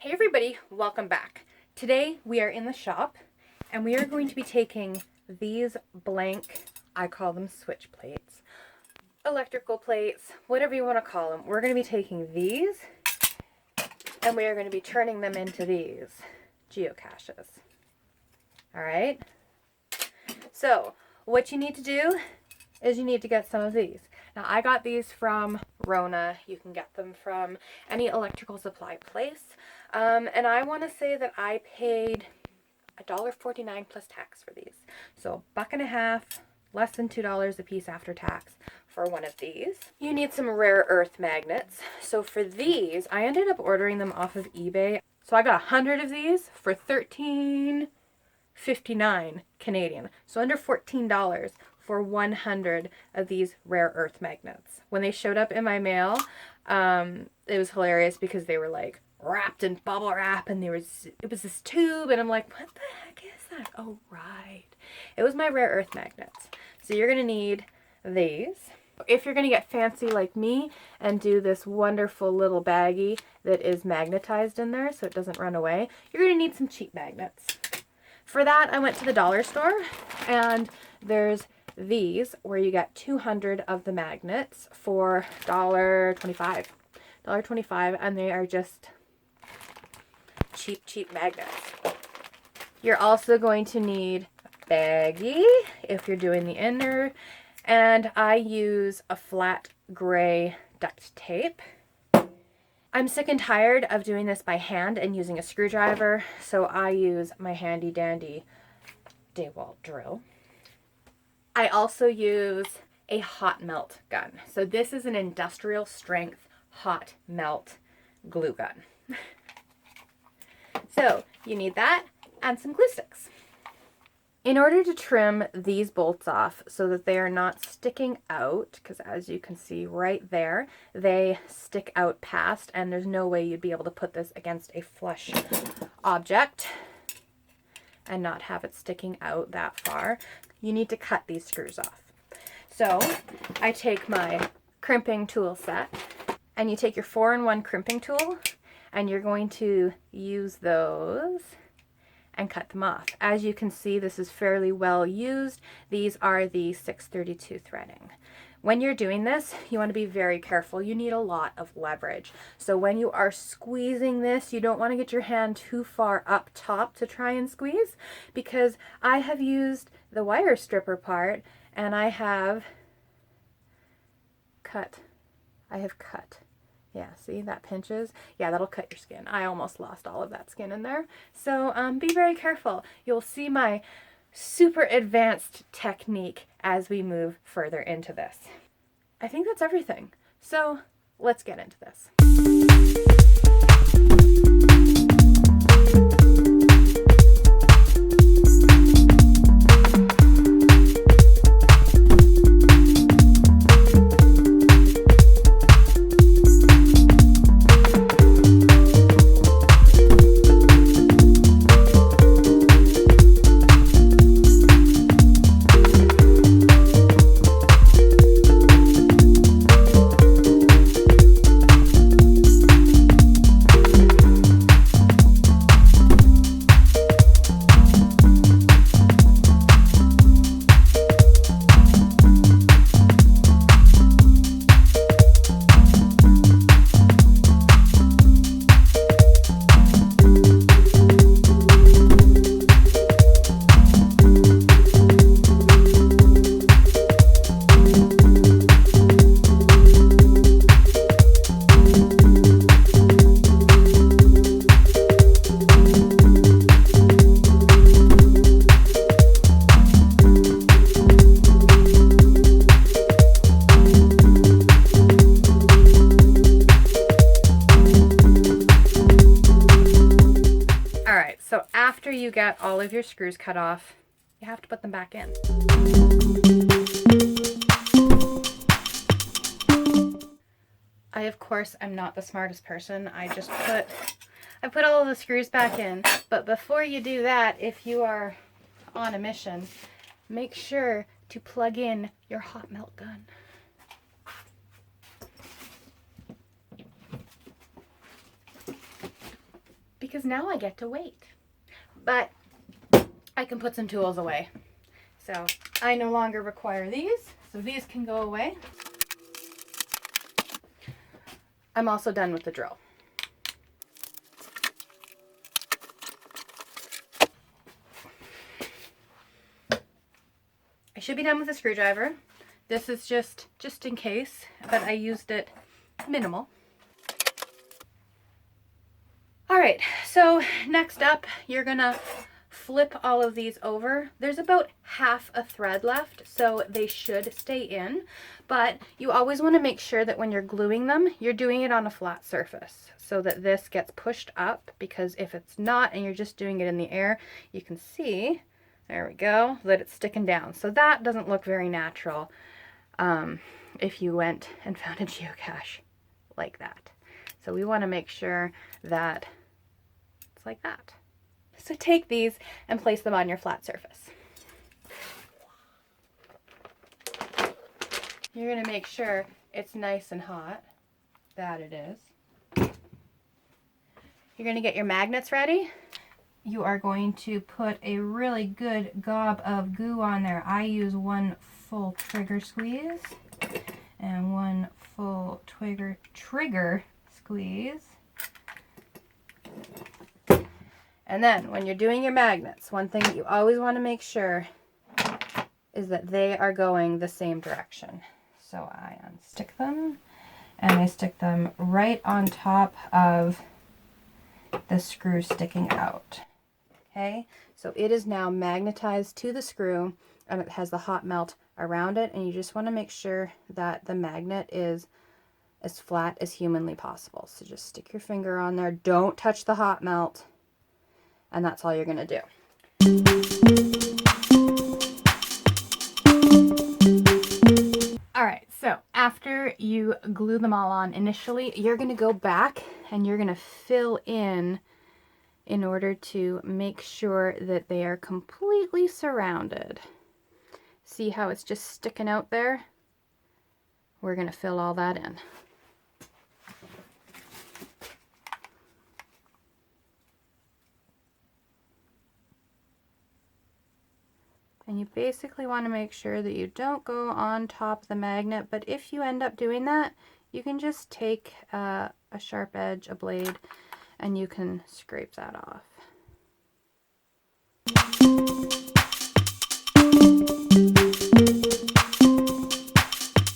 Hey everybody, welcome back. Today we are in the shop and we are going to be taking these blank, I call them switch plates, electrical plates, whatever you want to call them. We're going to be taking these and we are going to be turning them into these geocaches. All right. So what you need to do is you need to get some of these. Now I got these from Rona. You can get them from any electrical supply place. And I want to say that I paid $1.49 plus tax for these. So $1.50, less than $2 a piece after tax for one of these. You need some rare earth magnets. So for these, I ended up ordering them off of eBay. So I got 100 of these for $13.59 Canadian. So under $14 for 100 of these rare earth magnets. When they showed up in my mail, it was hilarious because they were like wrapped in bubble wrap and it was this tube and I'm like, what the heck is that? Oh, right. It was my rare earth magnets. So you're going to need these. If you're going to get fancy like me and do this wonderful little baggie that is magnetized in there so it doesn't run away, you're going to need some cheap magnets. For that, I went to the dollar store and there's these where you get 200 of the magnets for $1.25. $1.25, and they are just cheap magnets. You're also going to need a baggie if you're doing the inner, and I use a flat gray duct tape. I'm sick and tired of doing this by hand and using a screwdriver, so I use my handy dandy DeWalt drill. I also use a hot melt gun. So this is an industrial strength hot melt glue gun. So you need that and some glue sticks. In order to trim these bolts off so that they are not sticking out, because as you can see right there, they stick out past and there's no way you'd be able to put this against a flush object and not have it sticking out that far, you need to cut these screws off. So I take my crimping tool set and you take your 4-in-1 crimping tool and you're going to use those and cut them off. As you can see, this is fairly well used. These are the 632 threading. When you're doing this, you want to be very careful. You need a lot of leverage. So when you are squeezing this, you don't want to get your hand too far up top to try and squeeze, because I have used the wire stripper part and I have cut. Yeah, see, that pinches. Yeah, that'll cut your skin. I almost lost all of that skin in there. So be very careful. You'll see my super advanced technique as we move further into this. I think that's everything. So let's get into this. So after you get all of your screws cut off, you have to put them back in. I, of course, am not the smartest person. I put all of the screws back in. But before you do that, if you are on a mission, make sure to plug in your hot melt gun. because now I get to wait. But I can put some tools away. So I no longer require these, so these can go away. I'm also done with the drill. I should be done with the screwdriver. This is just in case, but I used it minimal. All right, so next up, you're gonna flip all of these over. There's about half a thread left, so they should stay in, but you always want to make sure that when you're gluing them, you're doing it on a flat surface so that this gets pushed up, because if it's not and you're just doing it in the air, you can see, there we go, that it's sticking down. So that doesn't look very natural if you went and found a geocache like that. So we want to make sure that it's like that. So take these and place them on your flat surface. You're going to make sure it's nice and hot. That it is. You're going to get your magnets ready. You are going to put a really good gob of goo on there. I use one full trigger squeeze and one full trigger squeeze. And then when you're doing your magnets, one thing that you always want to make sure is that they are going the same direction. So I unstick them and I stick them right on top of the screw sticking out. Okay, so it is now magnetized to the screw and it has the hot melt around it, and you just want to make sure that the magnet is as flat as humanly possible. So just stick your finger on there, don't touch the hot melt, and that's all you're going to do. All right, so after you glue them all on initially, you're going to go back and you're going to fill in order to make sure that they are completely surrounded. See how it's just sticking out there? We're going to fill all that in. And you basically want to make sure that you don't go on top of the magnet, but if you end up doing that, you can just take a sharp edge, a blade, and you can scrape that off.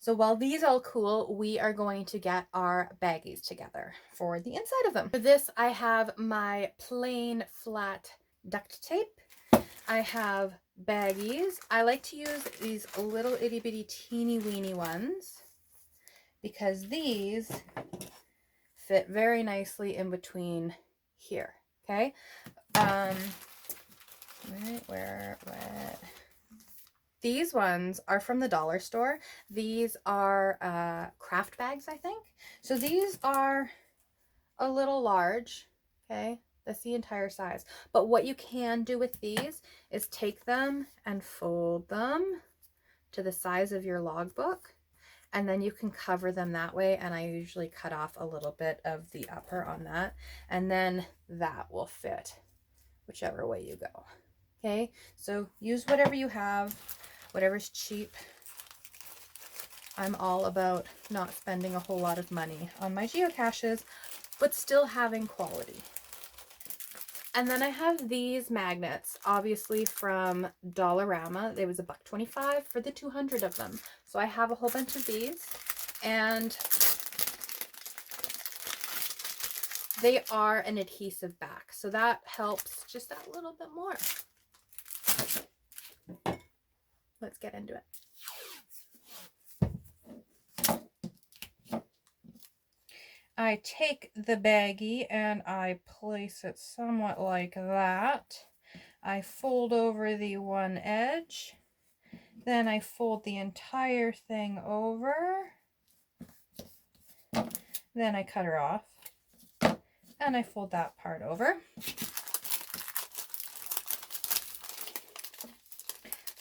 So while these all cool, we are going to get our baggies together for the inside of them. For this, I have my plain flat duct tape. I have baggies. I like to use these little itty bitty teeny weeny ones because these fit very nicely in between here. Okay. These ones are from the dollar store. These are craft bags, I think. So these are a little large. Okay. That's the entire size. But what you can do with these is take them and fold them to the size of your logbook, and then you can cover them that way. And I usually cut off a little bit of the upper on that, and then that will fit whichever way you go. Okay, so use whatever you have, whatever's cheap. I'm all about not spending a whole lot of money on my geocaches, but still having quality. And then I have these magnets, obviously from Dollarama. It was $1.25 for the 200 of them. So I have a whole bunch of these, and they are an adhesive back. So that helps just that little bit more. Let's get into it. I take the baggie and I place it somewhat like that. I fold over the one edge. Then I fold the entire thing over. Then I cut her off. And I fold that part over.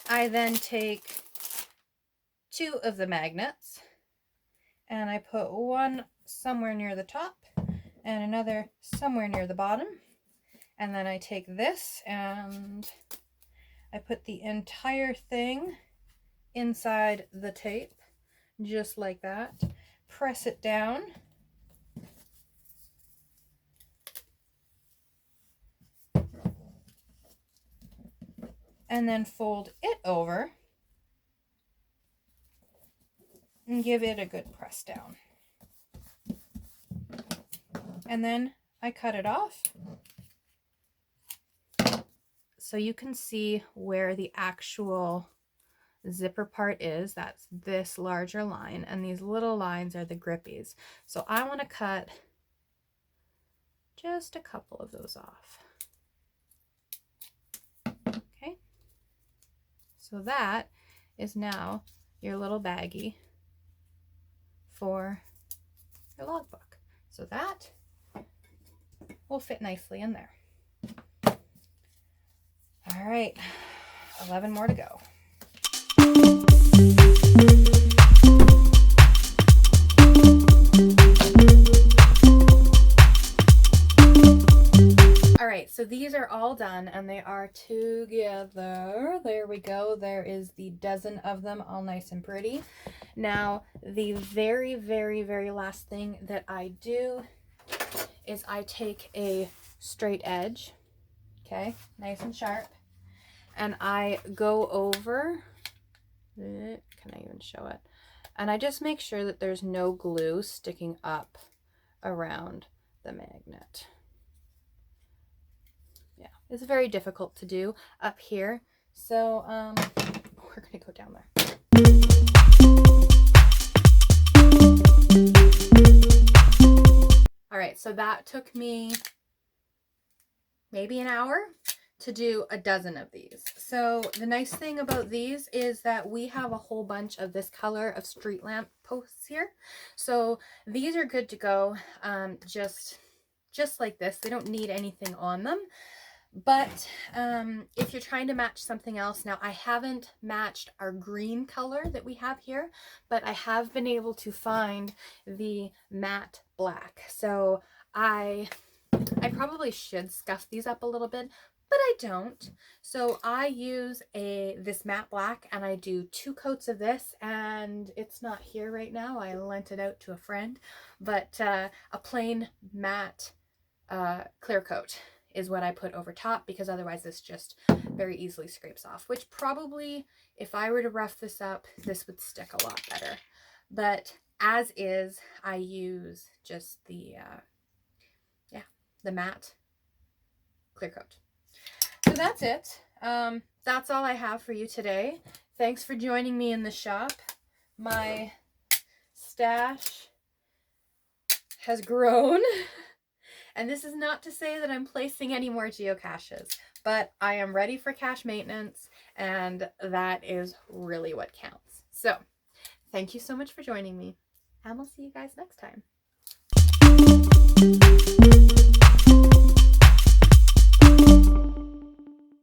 I then take two of the magnets and I put one somewhere near the top and another somewhere near the bottom. And then I take this and I put the entire thing inside the tape, just like that. Press it down. And then fold it over and give it a good press down. And then I cut it off so you can see where the actual zipper part is. That's this larger line, and these little lines are the grippies. So I want to cut just a couple of those off. Okay, so that is now your little baggie for your logbook. So that will fit nicely in there. All right, 11 more to go. All right, so these are all done and they are together. There we go. There is the dozen of them, all nice and pretty. Now, the very, very, very last thing that I do is I take a straight edge, okay, nice and sharp, and I go over, can I even show it? And I just make sure that there's no glue sticking up around the magnet. Yeah, it's very difficult to do up here, so we're gonna go down there. All right, so that took me maybe an hour to do a dozen of these. So the nice thing about these is that we have a whole bunch of this color of street lamp posts here. So these are good to go, just like this. They don't need anything on them. But if you're trying to match something else, now I haven't matched our green color that we have here, but I have been able to find the matte black. So I probably should scuff these up a little bit, but I don't. So I use this matte black and I do 2 coats of this, and it's not here right now. I lent it out to a friend, but a plain matte clear coat is what I put over top, because otherwise this just very easily scrapes off, which probably, if I were to rough this up, this would stick a lot better. But as is, I use just the matte clear coat. So that's it. That's all I have for you today. Thanks for joining me in the shop. My stash has grown. And this is not to say that I'm placing any more geocaches, but I am ready for cache maintenance, and that is really what counts. So thank you so much for joining me, and we'll see you guys next time.